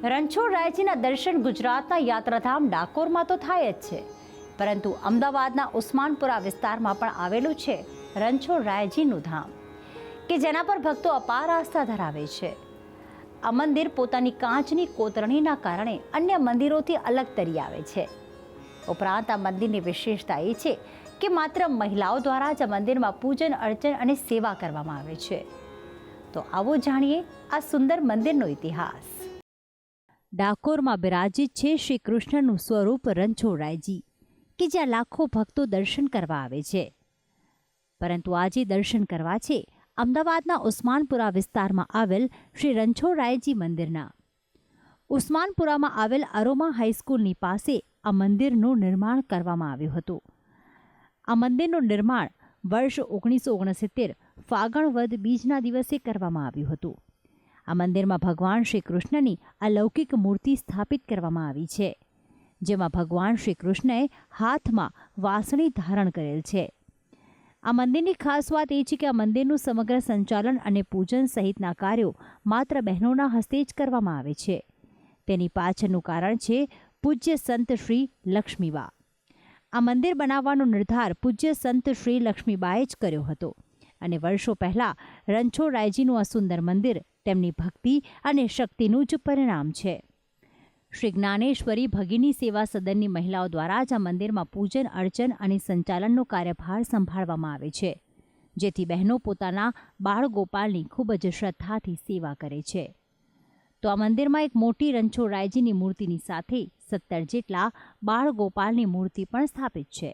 રણછોડરાયજીના દર્શન ગુજરાતના યાત્રાધામ ડાકોરમાં તો થાય જ છે, પરંતુ અમદાવાદના ઉસ્માનપુરા વિસ્તારમાં પણ આવેલું છે રણછોડરાયજીનું ધામ, કે જેના પર ભક્તો અપાર આસ્થા ધરાવે છે. આ મંદિર પોતાની કાચની કોતરણીના કારણે અન્ય મંદિરોથી અલગ તરી આવે છે. ઉપરાંત આ મંદિરની વિશેષતા એ છે કે માત્ર મહિલાઓ દ્વારા જ આ મંદિરમાં પૂજન અર્ચન અને સેવા કરવામાં આવે છે. તો આવો જાણીએ આ સુંદર મંદિરનો ઇતિહાસ. ડાકોરમાં બિરાજિત છે શ્રી કૃષ્ણનું સ્વરૂપ રણછોડરાયજી, કે જ્યાં લાખો ભક્તો દર્શન કરવા આવે છે. પરંતુ આજે દર્શન કરવા છે અમદાવાદના ઉસ્માનપુરા વિસ્તારમાં આવેલ શ્રી રણછોડરાયજી મંદિરના. ઉસ્માનપુરામાં આવેલ અરોમા હાઈસ્કૂલની પાસે આ મંદિરનું નિર્માણ કરવામાં આવ્યું હતું. આ મંદિરનું નિર્માણ વર્ષ 1969 ફાગણ વદ બીજના દિવસે કરવામાં આવ્યું હતું. આ મંદિરમાં ભગવાન શ્રી કૃષ્ણની અલૌકિક મૂર્તિ સ્થાપિત કરવામાં આવી છે, જેમાં ભગવાન શ્રી કૃષ્ણએ હાથમાં વાસણી ધારણ કરેલ છે. આ મંદિરની ખાસ વાત એ છે કે આ મંદિરનું સમગ્ર સંચાલન અને પૂજન સહિતના કાર્યો માત્ર બહેનોના હસ્તે જ કરવામાં આવે છે. તેની પાછળનું કારણ છે પૂજ્ય સંત શ્રી લક્ષ્મીબા. આ મંદિર બનાવવાનો નિર્ધાર પૂજ્ય સંત શ્રી લક્ષ્મીબાએ જ કર્યો હતો, અને વર્ષો પહેલા રણછોડરાયજીનું આ સુંદર મંદિર તેમની ભક્તિ અને શક્તિનું જ પરિણામ છે. શ્રી જ્ઞાનેશ્વરી ભગિની સેવા સદનની મહિલાઓ દ્વારા જ આ મંદિરમાં પૂજન અર્ચન અને સંચાલનનો કાર્યભાર સંભાળવામાં આવે છે, જેથી બહેનો પોતાના બાળ ગોપાલની ખૂબ જ શ્રદ્ધાથી સેવા કરે છે. તો આ મંદિરમાં એક મોટી રણછોડરાયજીની મૂર્તિની સાથે 17 જેટલા બાળ ગોપાલની મૂર્તિ પણ સ્થાપિત છે,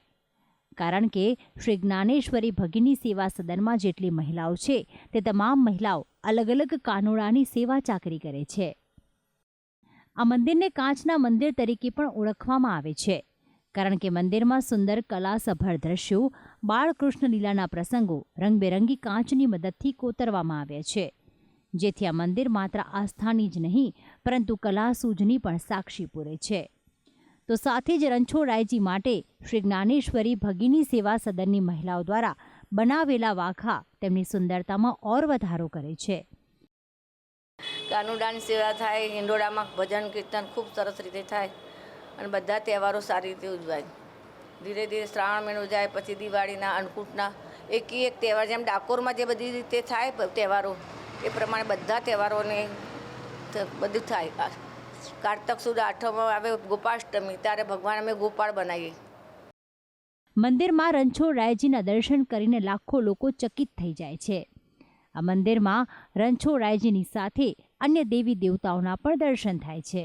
કારણ કે શ્રી જ્ઞાનેશ્વરી ભગિની સેવા સદનમાં જેટલી મહિલાઓ છે તે તમામ મહિલાઓ અલગ અલગ કાનોડાની સેવા ચાકરી કરે છે. આ મંદિરને કાચના મંદિર તરીકે પણ ઓળખવામાં આવે છે, કારણ કે મંદિરમાં સુંદર કલાસભર દ્રશ્યો, બાળકૃષ્ણ લીલાના પ્રસંગો રંગબેરંગી કાચની મદદથી કોતરવામાં આવ્યા છે, જેથી આ મંદિર માત્ર આસ્થાની જ નહીં પરંતુ કલાસૂઝની પણ સાક્ષી પૂરે છે. તો સાથે જ રણછોડરાયજી માટે શ્રી જ્ઞાનેશ્વરી ભગિની સેવા સદનની મહિલાઓ દ્વારા બનાવેલા વાઘા તેમની સુંદરતામાં ઓર વધારો કરે છે. કાનુડાની સેવા થાય, હિંડોળામાં ભજન કીર્તન ખૂબ સરસ રીતે થાય અને બધા તહેવારો સારી રીતે ઉજવાય. ધીરે ધીરે શ્રાવણ મહિનો જાય, પછી દિવાળીના, અન્નકૂટના, એક તહેવાર જેમ ડાકોરમાં જે બધી રીતે થાય તહેવારો એ પ્રમાણે બધા તહેવારોને બધું થાય. કારતક સુદ આઠમ આવે, ગોપાષ્ટમી, ત્યારે ભગવાન અમે ગોપાળ બનાવીએ. મંદિરમાં રણછોડરાયજીના દર્શન કરીને લાખો લોકો ચકિત થઈ જાય છે. આ મંદિરમાં રણછોડરાયજીની સાથે અન્ય દેવી દેવતાઓના પણ દર્શન થાય છે,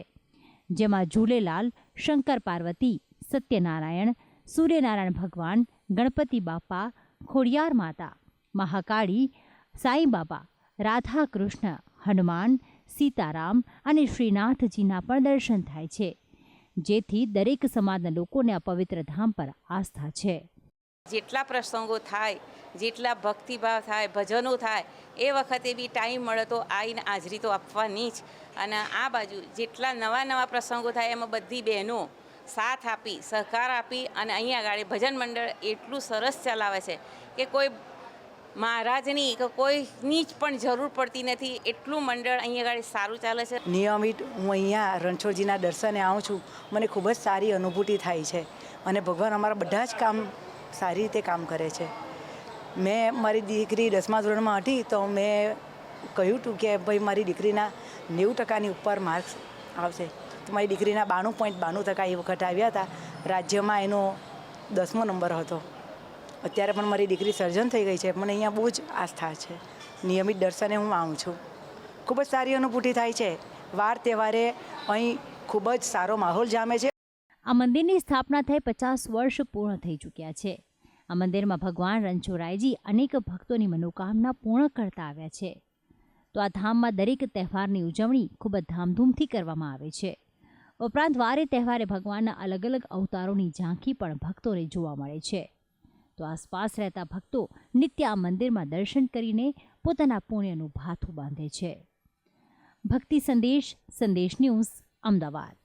જેમાં ઝૂલેલાલ, શંકર પાર્વતી, સત્યનારાયણ, સૂર્યનારાયણ ભગવાન, ગણપતિ બાપા, ખોડિયાર માતા, મહાકાળી, સાંઈ બાબા, રાધા કૃષ્ણ, હનુમાન, સીતારામ અને શ્રીનાથજીના પણ દર્શન થાય છે, જેથી દરેક સમાજના લોકોને આ પવિત્ર ધામ પર આસ્થા છે. જેટલા પ્રસંગો થાય, જેટલા ભક્તિભાવ થાય, ભજનો થાય, એ વખતે બી ટાઈમ મળે તો આવીને હાજરી તો આપવાની જ. અને આ બાજુ જેટલા નવા પ્રસંગો થાય એમાં બધી બહેનો સાથ આપી, સહકાર આપી અને અહીંયા આગળ ભજન મંડળ એટલું સરસ ચલાવે છે કે કોઈ મહારાજની કે કોઈની જ પણ જરૂર પડતી નથી, એટલું મંડળ અહીંયા આગળ સારું ચાલે છે. નિયમિત હું અહીંયા રણછોડજીના દર્શને આવું છું, મને ખૂબ જ સારી અનુભૂતિ થાય છે અને ભગવાન અમારા બધા જ કામ સારી રીતે કામ કરે છે. મેં મારી દીકરી 10મા ધોરણમાં હતી તો મેં કહ્યું હતું કે ભાઈ મારી દીકરીના 90% ઉપર માર્ક્સ આવશે, તો મારી દીકરીના 92.92% એ વખત આવ્યા હતા. રાજ્યમાં એનો 10મો નંબર હતો. અત્યારે પણ મારી દીકરી સર્જન થઈ ગઈ છે. મને અહીંયા બહુ જ આસ્થા છે. નિયમિત દર્શને હું આવું છું. ખૂબ જ સારી અનુભૂતિ થાય છે. વાર તહેવારે અહીં ખૂબ જ સારો માહોલ જામે છે. આ મંદિરની સ્થાપના થઈ 50 વર્ષ પૂર્ણ થઈ ચૂક્યા છે. આ મંદિરમાં ભગવાન રણછોડરાયજી અનેક ભક્તોની મનોકામના પૂર્ણ કરતા આવ્યા છે. તો આ ધામમાં દરેક તહેવારની ઉજવણી ખૂબ જ ધામધૂમથી કરવામાં આવે છે. ઉપરાંત વારે તહેવારે ભગવાનના અલગ અલગ અવતારોની ઝાંખી પણ ભક્તોને જોવા મળે છે. તો આસપાસ રહેતા ભક્તો નિત્ય આ મંદિરમાં દર્શન કરીને પોતાના પુણ્યનું ભાથું બાંધે છે. ભક્તિ સંદેશ, સંદેશ ન્યૂઝ, અમદાવાદ.